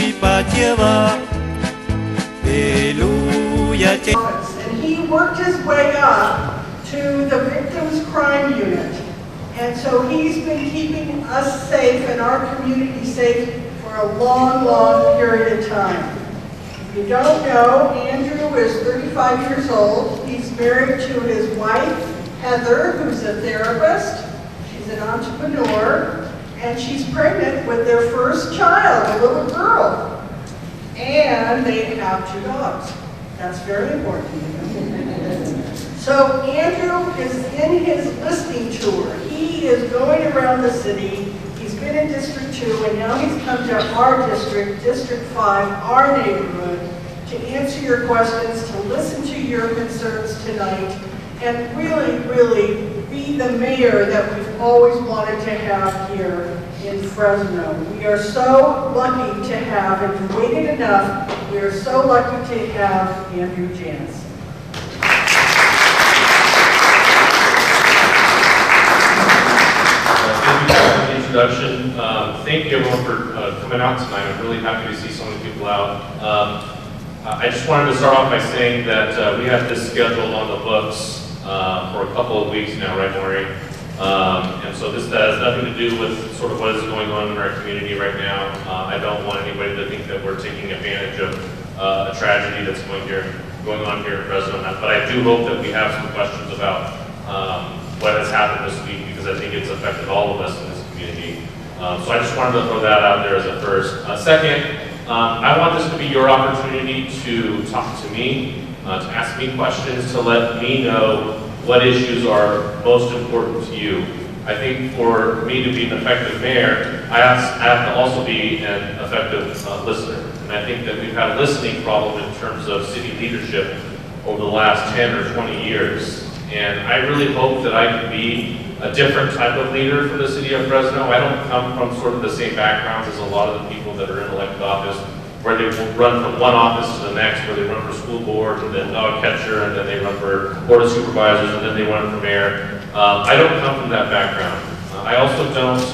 And he worked his way up to the victims crime unit. And so he's been keeping us safe and our community safe for a long, long period of time. If you don't know, Andrew is 35 years old. He's married to his wife, Heather, who's a therapist. She's an entrepreneur. And she's pregnant with their first child, a little girl. And they have 2 dogs. That's very important. So Andrew is in his listening tour. He is going around the city. He's been in District 2, and now he's come to our district, District 5, our neighborhood, to answer your questions, to listen to your concerns tonight, and really, really be the mayor that we've always wanted to have here in Fresno. We are so lucky to have, and you've waited enough, we are so lucky to have Andrew Janz. Introduction. Thank you everyone for coming out tonight. I'm really happy to see so many people out. I just wanted to start off by saying that we have this scheduled on the books for a couple of weeks now, right, Maureen? And so this has nothing to do with sort of what is going on in our community right now. I don't want anybody to think that we're taking advantage of a tragedy that's going on here in Fresno. But I do hope that we have some questions about what has happened this week, because I think it's affected all of us in this community. So I just wanted to throw that out there as a first. Second, I want this to be your opportunity to talk to me, to ask me questions, to let me know what issues are most important to you. I think for me to be an effective mayor, I have to also be an effective listener. And I think that we've had a listening problem in terms of city leadership over the last 10 or 20 years. And I really hope that I can be a different type of leader for the city of Fresno. I don't come from sort of the same backgrounds as a lot of the people that are in elected office, where they run from one office to the next, where they run for school board, and then dog catcher, and then they run for board of supervisors, and then they run for mayor. I don't come from that background. I also don't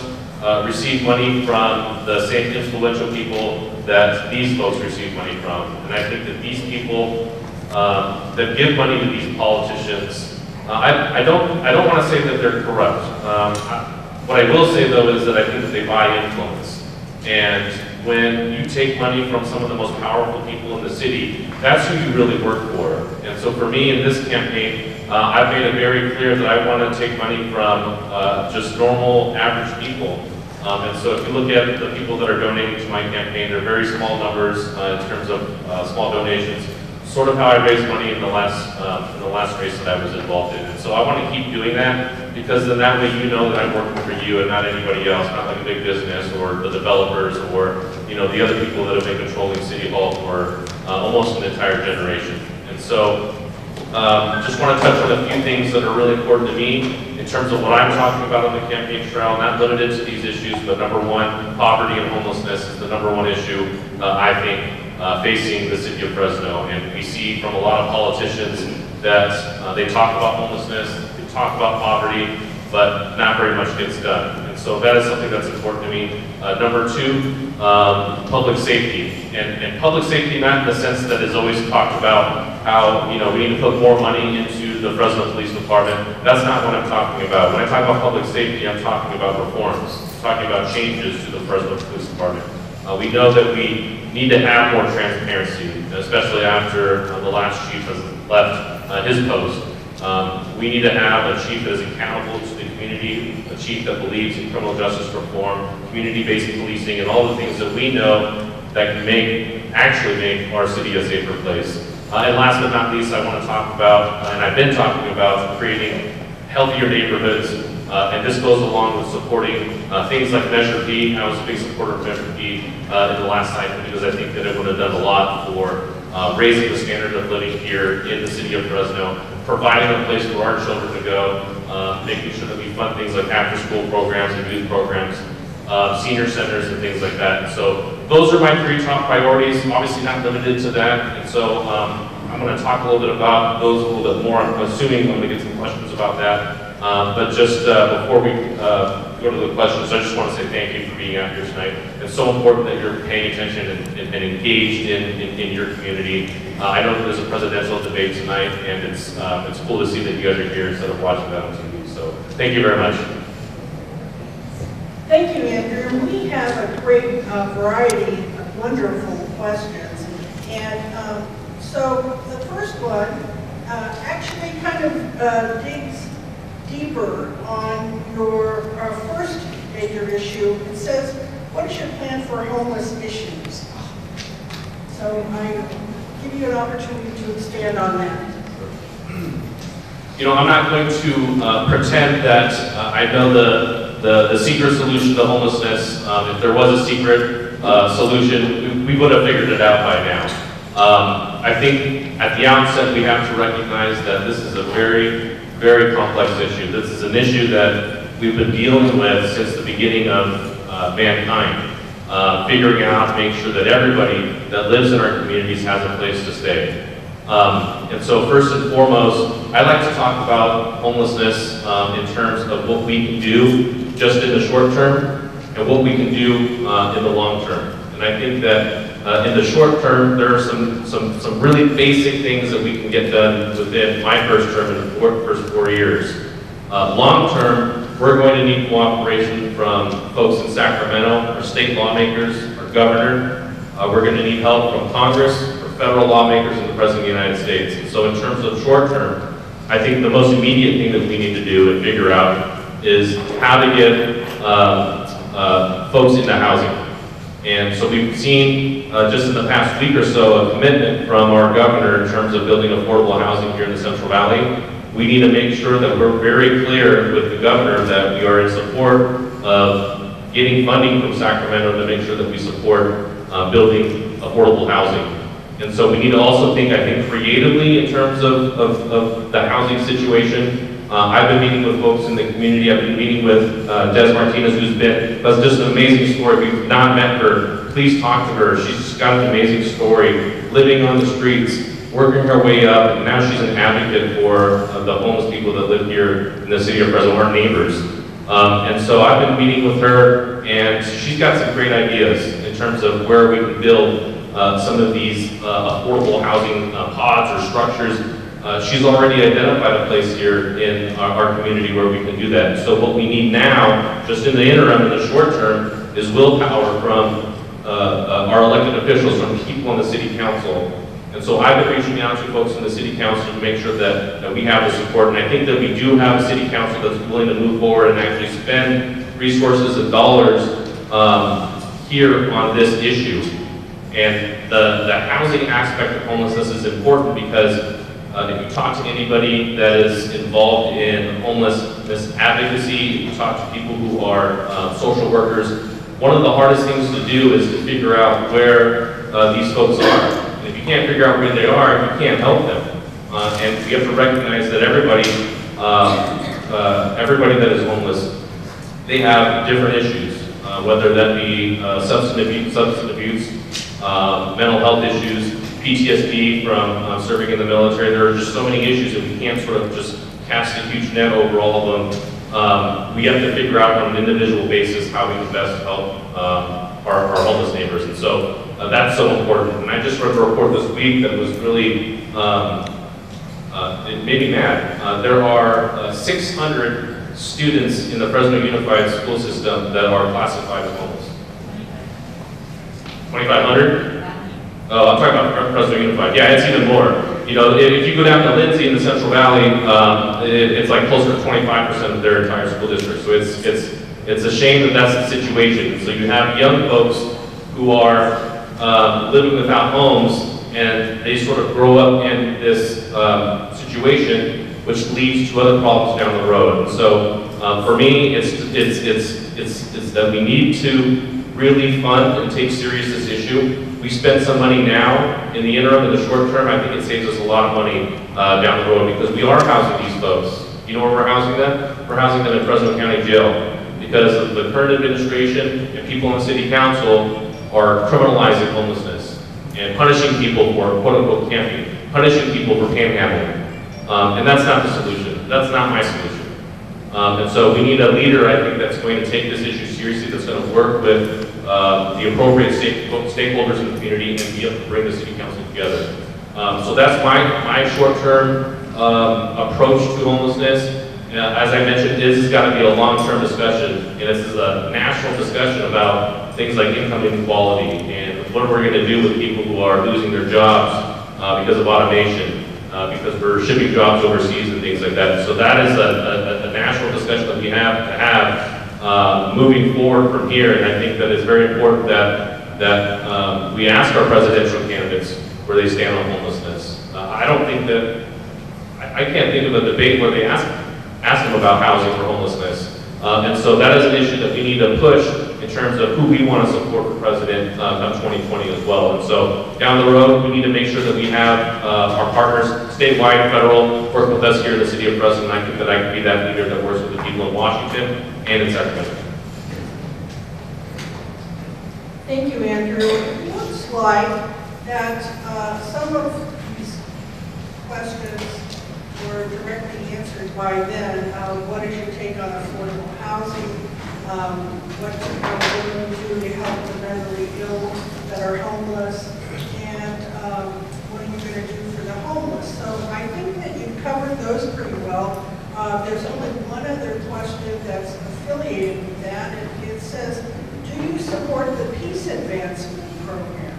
receive money from the same influential people that these folks receive money from. And I think that these people that give money to these politicians, I don't want to say that they're corrupt. What I will say though is that I think that they buy influence. And when you take money from some of the most powerful people in the city, that's who you really work for. And so for me in this campaign, I've made it very clear that I want to take money from just normal, average people. And so if you look at the people that are donating to my campaign, they're very small numbers in terms of small donations. Sort of how I raised money in the last race that I was involved in. And so I want to keep doing that, because then that way you know that I'm working for you and not anybody else, not like a big business or the developers or the other people that have been controlling City Hall for almost an entire generation. And so just want to touch on a few things that are really important to me in terms of what I'm talking about on the campaign trail, not limited to these issues, but number one, poverty and homelessness is the number one issue I think facing the city of Fresno. And we see from a lot of politicians that they talk about homelessness, they talk about poverty, but not very much gets done. And so that is something that's important to me. Number two, public safety. And public safety not in the sense that is always talked about how we need to put more money into the Fresno Police Department. That's not what I'm talking about. When I talk about public safety, I'm talking about reforms. I'm talking about changes to the Fresno Police Department. We know that we need to have more transparency, especially after the last chief has left his post. We need to have a chief that is accountable to the community, a chief that believes in criminal justice reform, community-based policing, and all the things that we know that can actually make our city a safer place. And last but not least, I want to talk about, and I've been talking about, creating healthier neighborhoods. And this goes along with supporting things like Measure P. I was a big supporter of Measure P in the last cycle, because I think that it would have done a lot for raising the standard of living here in the city of Fresno, providing a place for our children to go, making sure that we fund things like after-school programs and youth programs, senior centers and things like that. And so those are my 3 top priorities, obviously not limited to that. And so I'm going to talk a little bit about those a little bit more. I'm assuming I'm going to get some questions about that. But just before we go go to the questions, I just want to say thank you for being out here tonight. It's so important that you're paying attention and engaged in your community. I know that there's a presidential debate tonight, and it's cool to see that you guys are here instead of watching that on TV. So thank you very much. Thank you, Andrew. We have a great variety of wonderful questions. And so the first one actually kind of digs deeper on your first major issue. It says, what is your plan for homeless issues? So I give you an opportunity to expand on that. You know, I'm not going to pretend that I know the secret solution to homelessness. If there was a secret solution, we would have figured it out by now. I think at the outset we have to recognize that this is a very, very complex issue. This is an issue that we've been dealing with since the beginning of mankind, figuring out to make sure that everybody that lives in our communities has a place to stay. And so first and foremost, I'd like to talk about homelessness in terms of what we can do just in the short term and what we can do in the long term. And I think that in the short term, there are some really basic things that we can get done within my first term in the first 4 years. Long term, we're going to need cooperation from folks in Sacramento, our state lawmakers, our governor. We're going to need help from Congress, our federal lawmakers, and the President of the United States. And so in terms of short term, I think the most immediate thing that we need to do and figure out is how to get folks into housing. And so we've seen just in the past week or so a commitment from our governor in terms of building affordable housing here in the Central Valley. We need to make sure that we're very clear with the governor that we are in support of getting funding from Sacramento to make sure that we support building affordable housing. And so we need to also think, I think, creatively in terms of the housing situation. I've been meeting with folks in the community. I've been meeting with Des Martinez, that's just an amazing story. We've not met her. Please talk to her. She's just got an amazing story, living on the streets, working her way up, and now she's an advocate for the homeless people that live here in the city of Fresno, our neighbors. And so I've been meeting with her, and she's got some great ideas in terms of where we can build some of these affordable housing pods or structures. She's already identified a place here in our community where we can do that. So what we need now, just in the interim, in the short term, is willpower from our elected officials, from people on the city council. And so I've been reaching out to folks in the city council to make sure that we have the support. And I think that we do have a city council that's willing to move forward and actually spend resources and dollars here on this issue. And the housing aspect of homelessness is important because if you talk to anybody that is involved in homelessness advocacy, if you talk to people who are social workers, one of the hardest things to do is to figure out where these folks are. And if you can't figure out where they are, you can't help them. And we have to recognize that everybody that is homeless, they have different issues, whether that be substance abuse, mental health issues, PTSD from serving in the military. There are just so many issues that we can't sort of just cast a huge net over all of them. We have to figure out on an individual basis how we can best help our homeless neighbors. And so that's so important. And I just read a report this week that was really, it made me mad. There are 600 students in the Fresno Unified School System that are classified as homeless. 2,500? Oh, I'm talking about Fresno Unified. Yeah, it's even more. You know, if you go down to Lindsay in the Central Valley, it's like closer to 25% of their entire school district. So it's a shame that that's the situation. So you have young folks who are living without homes, and they sort of grow up in this situation, which leads to other problems down the road. And so for me, it's that we need to really fund and take serious this issue. We spend some money now. In the interim, in the short term, I think it saves us a lot of money down the road because we are housing these folks. You know where we're housing them? We're housing them in Fresno County Jail because of the current administration and people on the city council are criminalizing homelessness and punishing people for quote-unquote camping, punishing people for panhandling. And that's not the solution. That's not my solution. And so we need a leader, I think, that's going to take this issue seriously, that's going to work with the appropriate stakeholders in the community and be able to bring the city council together. So that's my short-term approach to homelessness. As I mentioned, this has got to be a long-term discussion, and this is a national discussion about things like income inequality and what we're going to do with people who are losing their jobs because of automation, because we're shipping jobs overseas and things like that. So that is a national discussion that we have to have moving forward from here, and I think that it's very important that we ask our presidential candidates where they stand on homelessness. I don't think that, I can't think of a debate where they ask them about housing or homelessness. And so that is an issue that we need to push in terms of who we want to support for president come 2020 as well. And so down the road, we need to make sure that we have our partners, statewide, federal, work with us here in the city of Fresno. And I think that I can be that leader that works with the people in Washington and in Sacramento. Thank you, Andrew. It looks like that some of these questions were directly answered by then. What is your take on affordable housing? What are you going to do to help the mentally ill that are homeless? And what are you going to do for the homeless? So I think that you've covered those pretty well. There's only one other question that's affiliated with that, and it says, do you support the Peace Advancement Program?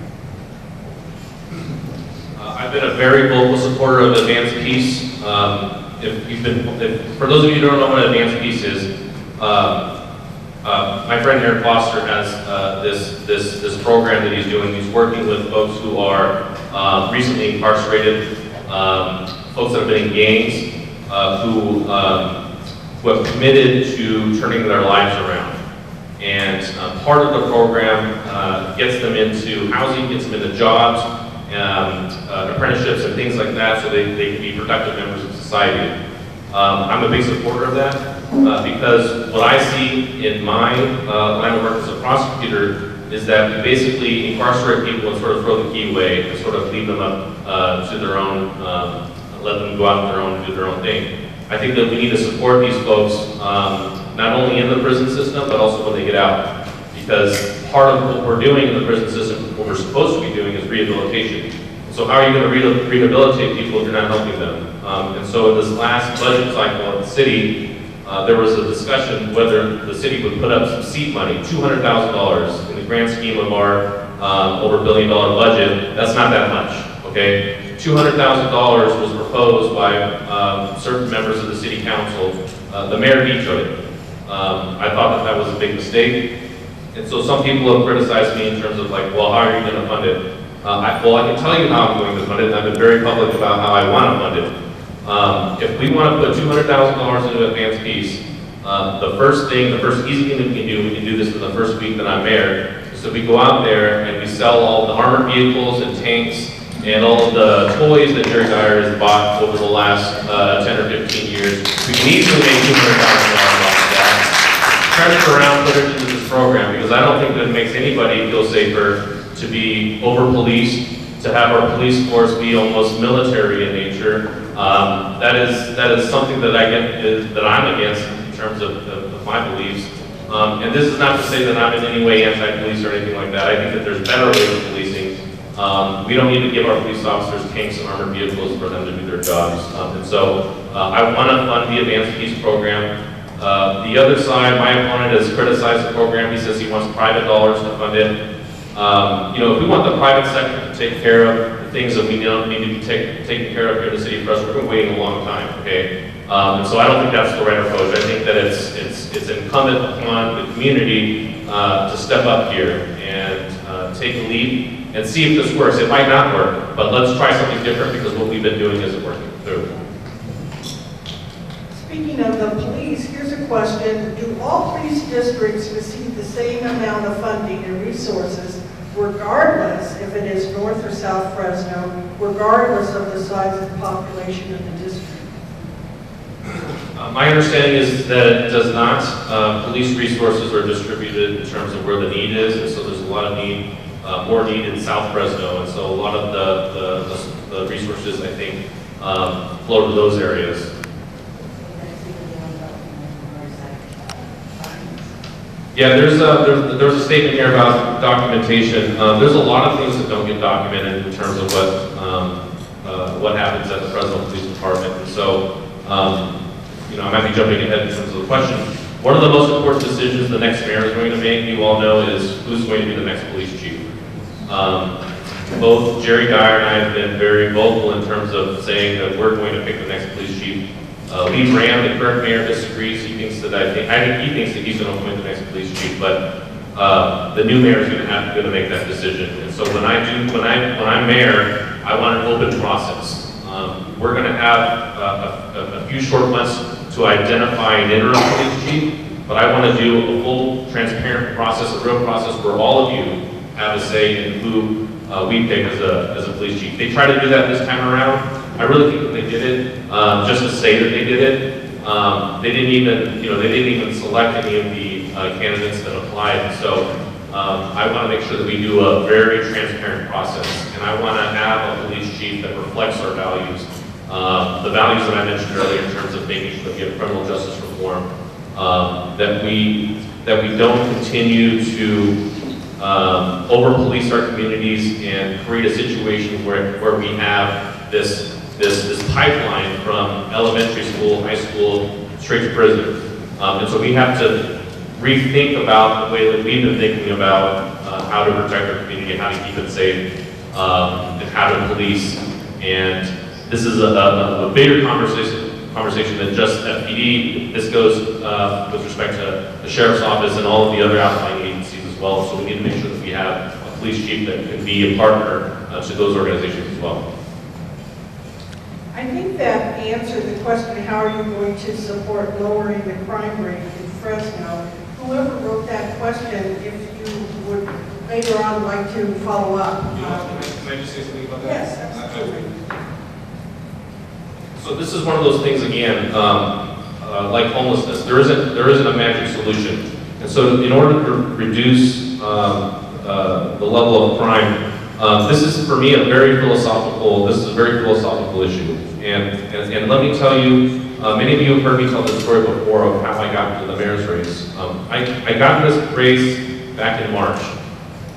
I've been a very vocal supporter of Advanced Peace. For those of you who don't know what Advanced Peace is, my friend Eric Foster has this program that he's doing. He's working with folks who are recently incarcerated, folks that have been in gangs, who have committed to turning their lives around. And part of the program gets them into housing, gets them into jobs, apprenticeships and things like that, so they can be productive members of society. I'm a big supporter of that because what I see in my line of work as a prosecutor is that we basically incarcerate people and sort of throw the key away and sort of leave them up to their own, let them go out on their own and do their own thing. I think that we need to support these folks not only in the prison system, but also when they get out. Because part of what we're doing in the prison system, what we're supposed to be doing is rehabilitation. So how are you going to rehabilitate people if you're not helping them? And so in this last budget cycle of the city, there was a discussion whether the city would put up some seed money, $200,000 in the grand scheme of our over $1 billion budget. That's not that much, okay? $200,000 was proposed by certain members of the city council. The mayor vetoed it. I thought that was a big mistake. And so some people have criticized me in terms of like, well, how are you going to fund it? I can tell you how I'm going to fund it, and I've been very public about how I want to fund it. If we want to put $200,000 into Advanced Peace, the first easy thing that we can do this in the first week that I'm mayor, is that we go out there and we sell all the armored vehicles and tanks and all of the toys that Jerry Dyer has bought over the last 10 or 15 years. We can easily make $200,000 off of that. Transfer around, put it into this program, because I don't think that it makes anybody feel safer to be over-policed, to have our police force be almost military in nature. That is something that I'm against in terms of my beliefs. And this is not to say that I'm in any way anti-police or anything like that. I think that there's better ways of policing. We don't need to give our police officers tanks and armored vehicles for them to do their jobs. And so I want to fund the Advanced Peace program. The other side, my opponent has criticized the program. He says he wants private dollars to fund it. If we want the private sector to take care of the things that we don't need to be taken care of here in the city of Fresno, we're waiting a long time, okay? And so I don't think that's the right approach. I think that it's incumbent upon the community to step up here and take a lead and see if this works. It might not work, but let's try something different because what we've been doing isn't working through. Speaking of the police, here's a question. Do all police districts receive the same amount of funding and resources, regardless if it is North or South Fresno, regardless of the size of the population of the district? My understanding is that it does not. Police resources are distributed in terms of where the need is, and so there's a lot of need, more need in South Fresno, and so a lot of the resources, I think, flow to those areas. Yeah, there's a statement here about documentation. There's a lot of things that don't get documented in terms of what happens at the Fresno Police Department. And so, you know, I might be jumping ahead in terms of the question. One of the most important decisions the next mayor is going to make, you all know, is who's going to be the next police chief. Both Jerry Dyer and I have been very vocal in terms of saying that we're going to pick the next police chief. Lee Graham, the current mayor, disagrees. He thinks that I think he thinks that he's going to appoint the next police chief, but the new mayor is going to make that decision. And so when I'm mayor, I want an open process. We're going to have a few short months to identify an interim police chief, but I want to do a full, transparent process, a real process where all of you have a say in who we pick as a police chief. They tried to do that this time around. I really think that they did it just to say that they did it. They didn't even select any of the candidates that applied. So I want to make sure that we do a very transparent process, and I want to have a police chief that reflects our values. The values that I mentioned earlier in terms of making sure that we have criminal justice reform, that we don't continue to over-police our communities and create a situation where we have this pipeline from elementary school, high school, straight to prison. And so we have to rethink about the way that we've been thinking about how to protect our community, how to keep it safe, and how to police. And this is a bigger conversation than just FPD. This goes with respect to the Sheriff's Office and all of the other outlying agencies as well. So we need to make sure that we have a police chief that can be a partner to those organizations as well. I think that answered the question, how are you going to support lowering the crime rate in Fresno? Whoever wrote that question, if you would later on like to follow up. Can I just say something about that? Yes, absolutely. So this is one of those things again, like homelessness. There isn't a magic solution. And so in order to reduce the level of crime, this is for me a very philosophical issue. And let me tell you, many of you have heard me tell this story before of how I got into the mayor's race. I got in this race back in March.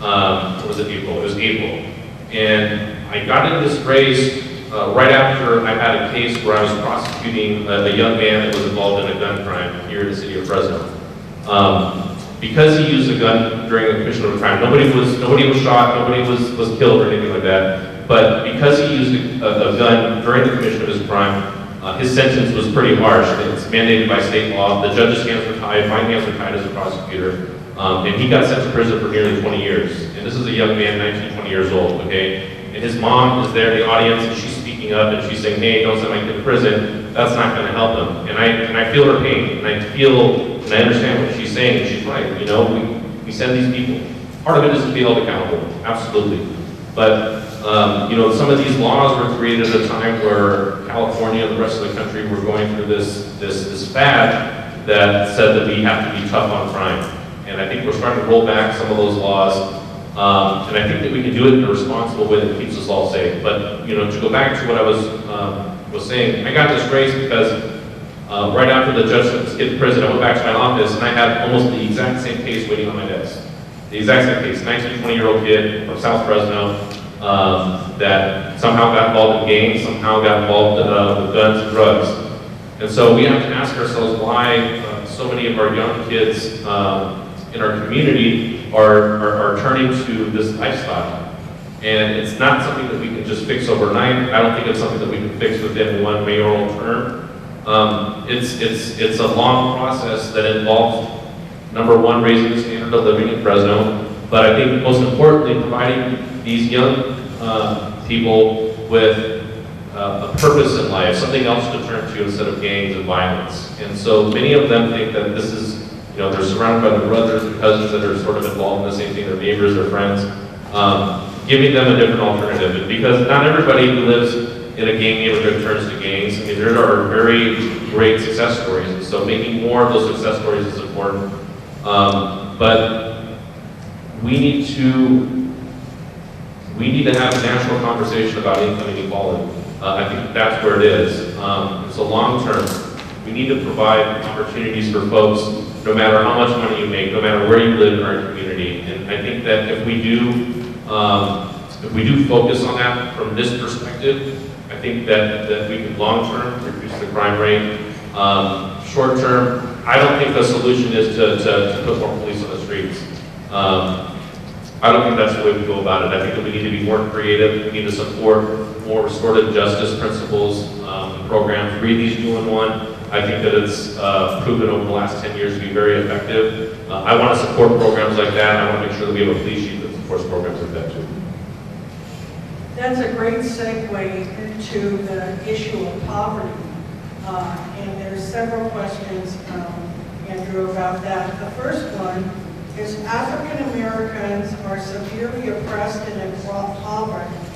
Or was it April? It was April. And I got into this race right after I had a case where I was prosecuting a young man that was involved in a gun crime here in the city of Fresno. Because he used a gun during the commission of a crime, nobody was shot, nobody was killed or anything like that. But because he used a gun during the commission of his crime, his sentence was pretty harsh. It's mandated by state law. The judge's hands were tied, my hands were tied as a prosecutor, and he got sent to prison for nearly 20 years. And this is a young man, 19, 20 years old, okay? And his mom is there in the audience, and she's speaking up, and she's saying, hey, don't send my kid to prison. That's not going to help him. And I feel her pain, and I understand what she's saying, and she's right. You know, we send these people. Part of it is to be held accountable, absolutely. But you know, some of these laws were created at a time where California and the rest of the country were going through this fad that said that we have to be tough on crime. And I think we're starting to roll back some of those laws. And I think that we can do it in a responsible way that keeps us all safe. But you know, to go back to what I was saying, I got this race because right after the judge sent this kid to prison, I went back to my office and I had almost the exact same case waiting on my desk. The exact same case, 19, 20-year-old kid from South Fresno that somehow got involved in gangs, somehow got involved with guns and drugs. And so we have to ask ourselves why so many of our young kids in our community are turning to this lifestyle. And it's not something that we can just fix overnight. I don't think it's something that we can fix within one mayoral term. It's a long process that involves, number one, raising the standard of living in Fresno, but I think most importantly, providing these young people with a purpose in life, something else to turn to instead of gangs and violence. And so many of them think that this is, you know, they're surrounded by their brothers and cousins that are sort of involved in the same thing, their neighbors, their friends, giving them a different alternative. And because not everybody who lives in a gang neighborhood turns to gangs. I mean, there are very great success stories, and so making more of those success stories is important. But we need to have a national conversation about income inequality. I think that's where it is. It's a long term. We need to provide opportunities for folks, no matter how much money you make, no matter where you live in our community. And I think that if we do focus on that from this perspective, I think that we can long-term reduce the crime rate. Short-term, I don't think the solution is to put more police on the streets. I don't think that's the way we go about it. I think that we need to be more creative. We need to support more restorative justice principles and programs. Read these 2-in-1. I think that it's proven over the last 10 years to be very effective. I want to support programs like that. I want to make sure that we have a police chief that supports programs like that too. That's a great segue into the issue of poverty. And there's several questions, Andrew, about that. The first one is African Americans are severely oppressed and impoverished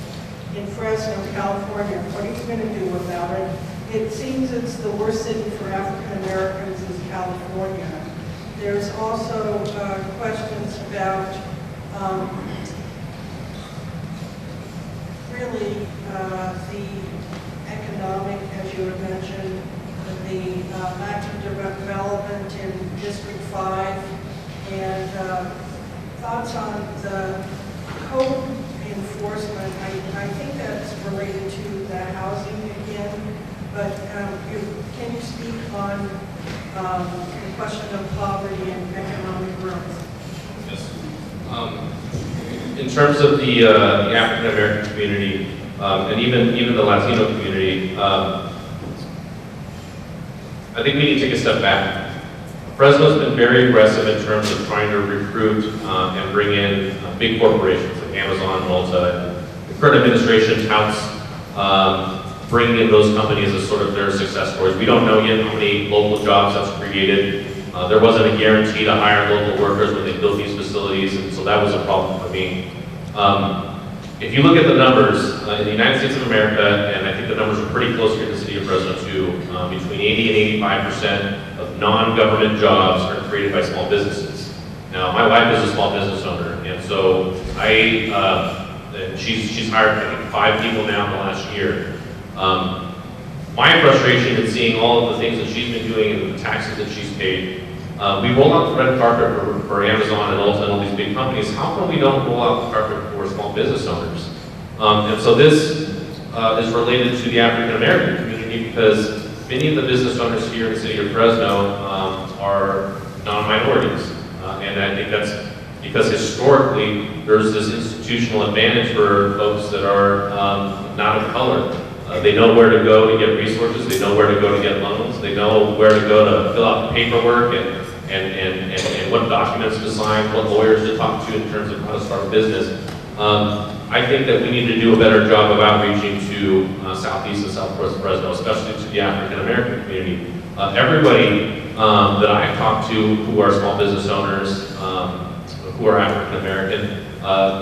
in Fresno, California. What are you going to do about it? It seems it's the worst city for African Americans is California. There's also questions about really the economic, as you had mentioned, the lack of development in District 5, and thoughts on the code enforcement. I think that's related to the housing again, but can you speak on the question of poverty and economic growth? Yes. In terms of the African American community and even the Latino community, I think we need to take a step back. Fresno's been very aggressive in terms of trying to recruit and bring in big corporations like Amazon, Malta. The current administration touts bringing in those companies as sort of their success stories. We don't know yet how many local jobs that's created. There wasn't a guarantee to hire local workers when they built these facilities, and so that was a problem for me. If you look at the numbers in the United States of America, and I think the numbers are pretty close here in the city of Fresno too, between 80 and 85% of non-government jobs are created by small businesses. Now, my wife is a small business owner, and so she's hired, I think, 5 people now in the last year. My frustration in seeing all of the things that she's been doing and the taxes that she's paid. We roll out the red carpet for Amazon and Ulta and all these big companies. How come we don't roll out the carpet for small business owners? And so this is related to the African American community because many of the business owners here in the city of Fresno are non-minorities. And I think that's because historically there's this institutional advantage for folks that are not of color. They know where to go to get resources. They know where to go to get loans. They know where to go to fill out the paperwork and what documents to sign, what lawyers to talk to in terms of how to start a business. I think that we need to do a better job of outreaching to Southeast and Southwest Fresno, especially to the African American community. Everybody that I've talked to who are small business owners, who are African American,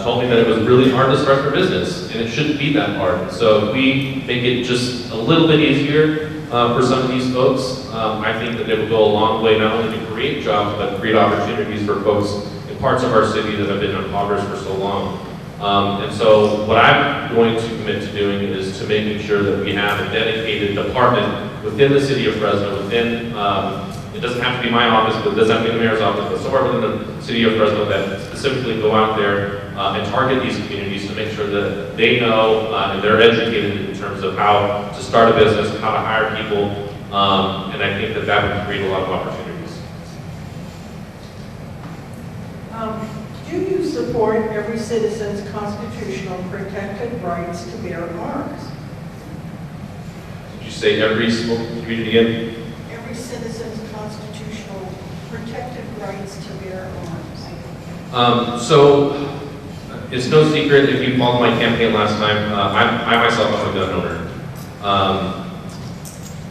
told me that it was really hard to start their business, and it shouldn't be that hard. So if we make it just a little bit easier for some of these folks, I think that it will go a long way not only to create jobs, but create opportunities for folks in parts of our city that have been impoverished for so long. And so what I'm going to commit to doing is to making sure that we have a dedicated department within the city of Fresno, within it doesn't have to be my office, but it doesn't have to be the mayor's office, but somewhere within the city of Fresno that specifically go out there and target these communities to make sure that they know and they're educated in terms of how to start a business, how to hire people, and I think that that would create a lot of opportunities. Do you support every citizen's constitutional protected rights to bear arms? Did you say every, can you read it again? Every citizen's constitutional protected rights to bear arms. So it's no secret if you followed my campaign last time, I myself am a gun owner.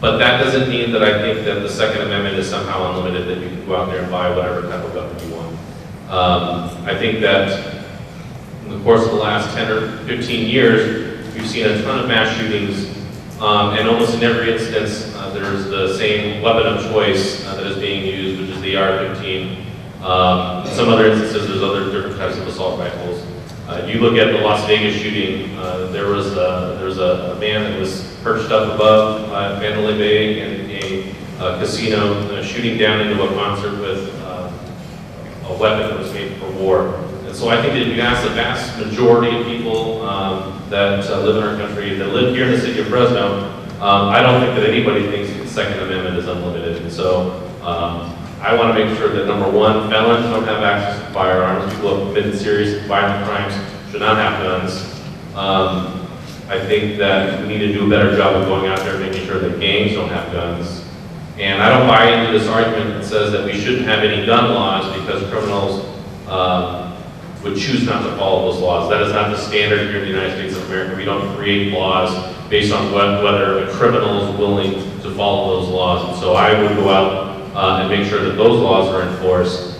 But that doesn't mean that I think that the Second Amendment is somehow unlimited, that you can go out there and buy whatever type of gun you want. I think that in the course of the last 10 or 15 years, we've seen a ton of mass shootings, and almost in every instance, there's the same weapon of choice that is being used, which is the AR-15. In some other instances, there's other different types of assault rifles. You look at the Las Vegas shooting, there was a man that was perched up above Mandalay Bay, and casino, shooting down into a concert with a weapon that was made for war. And so I think that if you ask the vast majority of people that live in our country, that live here in the city of Fresno, I don't think that anybody thinks that the Second Amendment is unlimited. And so I want to make sure that, number one, felons don't have access to firearms. People who have committed serious violent crimes should not have guns. I think that we need to do a better job of going out there and making sure that gangs don't have guns. And I don't buy into this argument that says that we shouldn't have any gun laws because criminals would choose not to follow those laws. That is not the standard here in the United States of America. We don't create laws based on whether a criminal is willing to follow those laws. And so I would go out and make sure that those laws are enforced.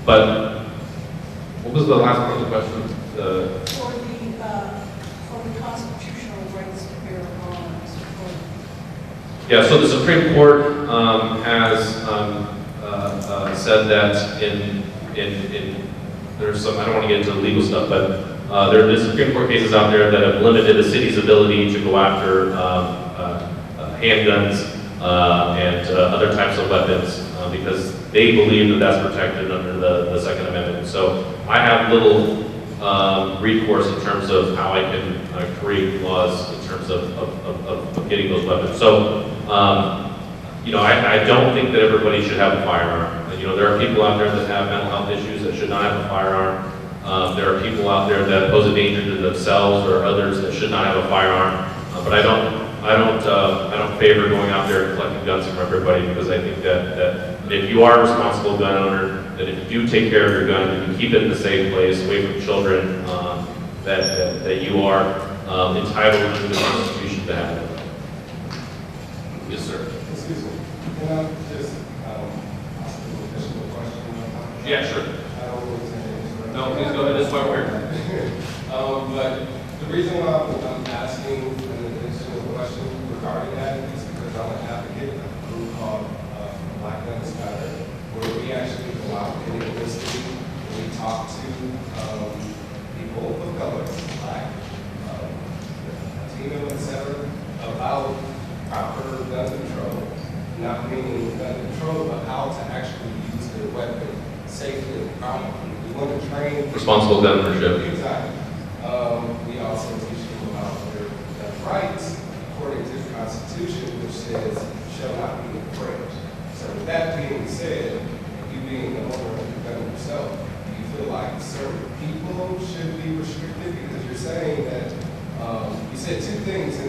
But what was the last part of the question? For the constitutional rights to bear arms. Yeah, so the Supreme Court has said that in there's some, I don't want to get into the legal stuff, but there's Supreme Court cases out there that have limited the city's ability to go after handguns and other types of weapons because they believe that that's protected under the Second Amendment. So I have little recourse in terms of how I can create laws in terms of getting those weapons. So, I don't think that everybody should have a firearm. There are people out there that have mental health issues that should not have a firearm. There are people out there that pose a danger to themselves or others that should not have a firearm. But I don't favor going out there and collecting guns from everybody because I think that if you are a responsible gun owner, that if you do take care of your gun, if you keep it in a safe place, away from children, that you are entitled to the Constitution to have it. Yes, sir. Excuse me. Can I just ask an additional question? Yeah, sure. I don't really say anything. No, please go ahead. That's why we're here. But the reason why I'm asking an additional question regarding that is because I'm an advocate of a group called Black Guns Matter, where we actually go out in the city and we talk to people of color, Black, Latino, etc., about proper gun control, not meaning gun control, but how to actually use their weapon safely and properly. We want to train Responsible gun ownership. Exactly. We also teach them about their rights according to the Constitution, which says shall not be infringed. So with that being said, you being the owner of the gun yourself, do you feel like certain people should be restricted? Because you're saying that you said two things in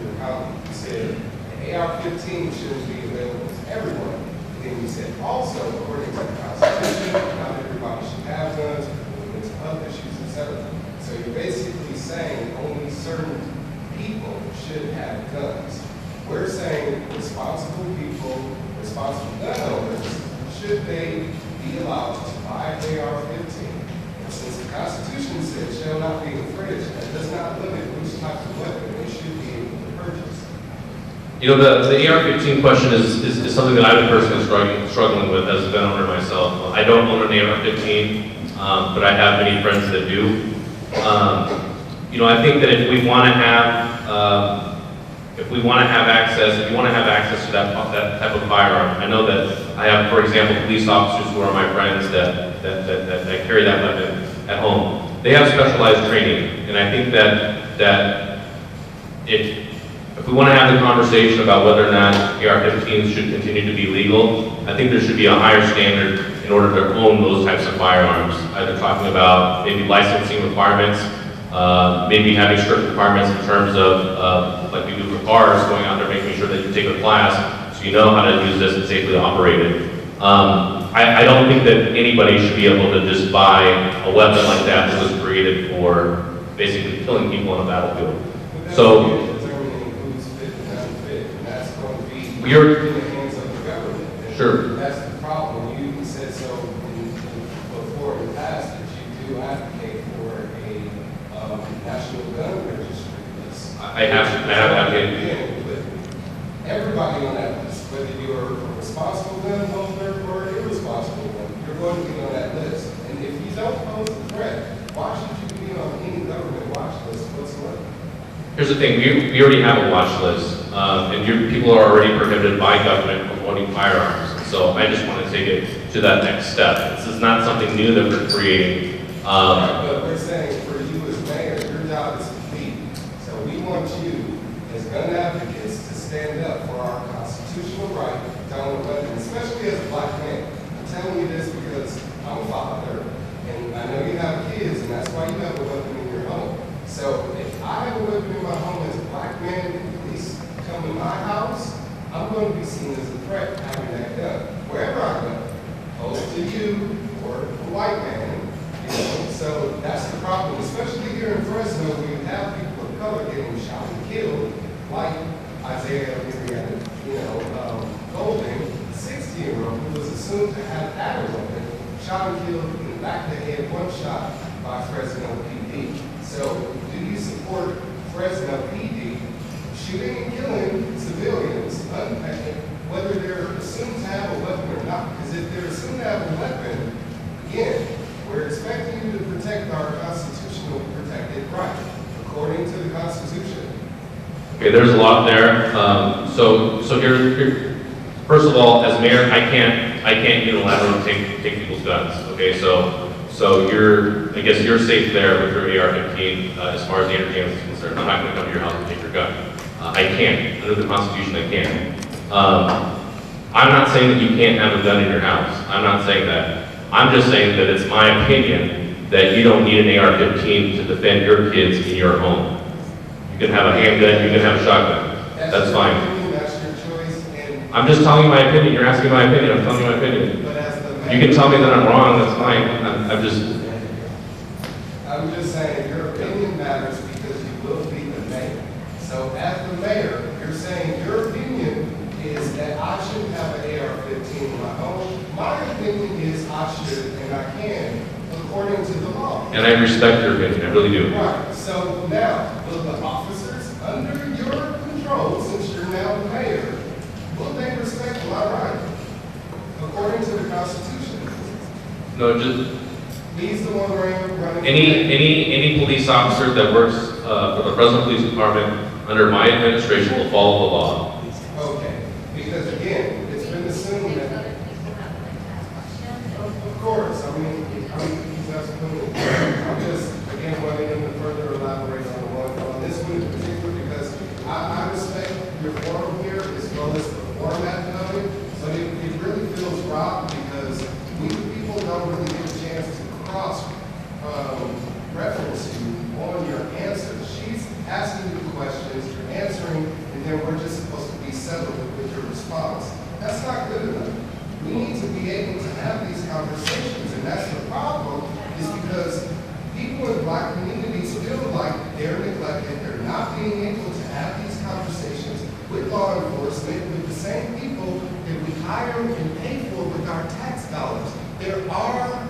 your comment. You said the AR-15 shouldn't be available to everyone. And then you said also, according to the Constitution, not everybody should have guns, mental health issues, etc. So you're basically saying only certain people should have guns. We're saying responsible people, responsible gun owners, should they be allowed to buy AR-15? And since the Constitution says shall not be infringed, that does not limit which type of weapon they should be able to purchase. The AR-15 question is something that I've been personally struggling with as a gun owner myself. I don't own an AR-15, but I have many friends that do. I think that if we want to have access, if you want to have access to that type of firearm, I know that I have, for example, police officers who are my friends that carry that weapon at home. They have specialized training, and I think that if we want to have the conversation about whether or not AR-15s should continue to be legal, I think there should be a higher standard in order to own those types of firearms. Either talking about maybe licensing requirements, maybe having strict requirements in terms of, like we do for cars, going out there making sure that you take a class so you know how to use this and safely operate it. I don't think that anybody should be able to just buy a weapon like that was created for basically killing people on a battlefield. So You're in the hands of the government. Sure. That's the problem. You said so before in the past that you do advocate for a national gun registry list. I have advocated. Everybody on that list, whether you're a responsible gun holder or irresponsible one, you're going to be on that list. And if you don't pose a threat, why should you be on any government watch list whatsoever? Here's the thing, we already have a watch list. and people are already prohibited by government from owning firearms. So I just want to take it to that next step. This is not something new that we're creating. But we're saying for you as mayor, your job is to lead. So we want you as gun advocates to stand up for our constitutional right to own a weapon, especially as a black man. I'm telling you this because I'm a father, and I know you have kids, and that's why you have a weapon in your home. So if I have a weapon in my home as a black man, and the police come to my house, I'm going to be seen as a threat having that gun, wherever I go, opposed to you or a white man. So that's the problem, especially here in Fresno, where you have people of color getting shot and killed, like Isaiah, Golden, 16-year-old, who was assumed to have had a weapon, shot and killed in the back of the head, one shot by Fresno PD. So do you support Fresno PD shooting and killing civilians, whether they're assumed to have a weapon or not? Because if they're assumed to have a weapon, again, we're expecting you to protect our constitutional protected right, according to the Constitution. Okay, there's a lot there. So here, first of all, as mayor, I can't unilaterally take people's guns. Okay, so I guess you're safe there with your AR-15 as far as Andrew Janz is concerned. I'm not going to come to your house and take your gun. I can't under the Constitution. I can't. I'm not saying that you can't have a gun in your house. I'm not saying that. I'm just saying that it's my opinion that you don't need an AR-15 to defend your kids in your home. You can have a handgun, you can have a shotgun. That's fine. That's your choice. And I'm just telling you my opinion. You're asking my opinion. I'm telling you my opinion. but as the mayor, You can tell me that I'm wrong. That's fine. I'm just saying your opinion matters because you will be the mayor. So as the mayor, you're saying your opinion is that I shouldn't have an AR-15 in my home. My opinion is I should and I can, according to the law. And I respect your opinion. I really do. Right, so now, will the officers under your control, since you're now the mayor, will they respect my right, according to the Constitution? No, just He's the one running. any police officer that works for the Fresno Police Department under my administration will follow the law. Okay, because again, it's been assumed that, of course, I mean, he's absolutely, I'm just, again, wanting him to further elaborate on this one in particular, because I respect your forum here as well as the format of it, but it really feels robbed because we the people don't really get a chance to cross reference you on your answers. She's asking you questions, you're answering, and then we're just supposed to be settled with your response. That's not good enough. We need to be able to have these conversations, and that's the problem, is because people in black communities feel like they're neglected, they're not being able to have these conversations with law enforcement, with the same people that we hire and pay for with our tax dollars. There are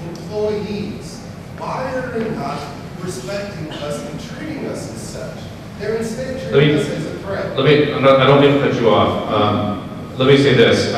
employees. Why are they not respecting us and treating us as such? They're instead treating us as a threat. I don't mean to cut you off. Let me say this.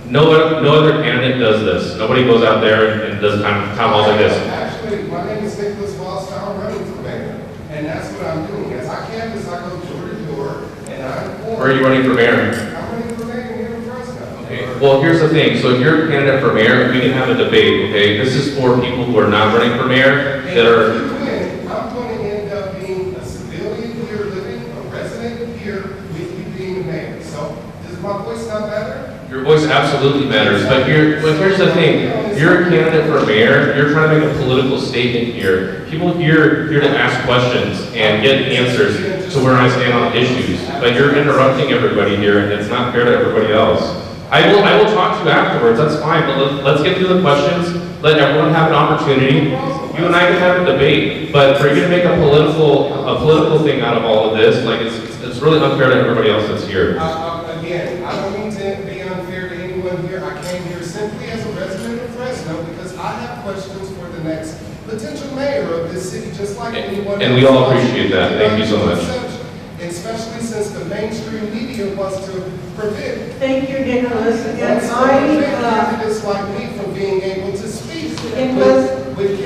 No other candidate does this. Nobody goes out there and does town halls like this. Actually, my name is Nicholas Walsh. I'm running for mayor, and that's what I'm doing. As I canvass, I go door to door, and I inform. Where are you running for mayor? I'm running for mayor here in Fresno. Okay. Well, here's the thing. So if you're a candidate for mayor, we can have a debate, okay? This is for people who are not running for mayor that are... If you win, I'm going to end up being a civilian here living, a resident here with you being the mayor. So does my voice not matter? Your voice absolutely matters, but here's the thing. You're a candidate for mayor. You're trying to make a political statement here. People here to ask questions and get answers to where I stand on issues. But you're interrupting everybody here, and it's not fair to everybody else. I will talk to you afterwards. That's fine. But let's get through the questions. Let everyone have an opportunity. You and I can have a debate. But for you to make a political thing out of all of this, like it's really unfair to everybody else that's here. Again, I don't mean to be unfair to anyone here. I came here simply as a resident of Fresno because I have questions for the next potential mayor of this city, just like anyone else. And we all appreciate that. Thank you so much. Especially since the mainstream media wants to prevent Thank you, Nicholas. And candidates like me from being able to speak Nicholas, with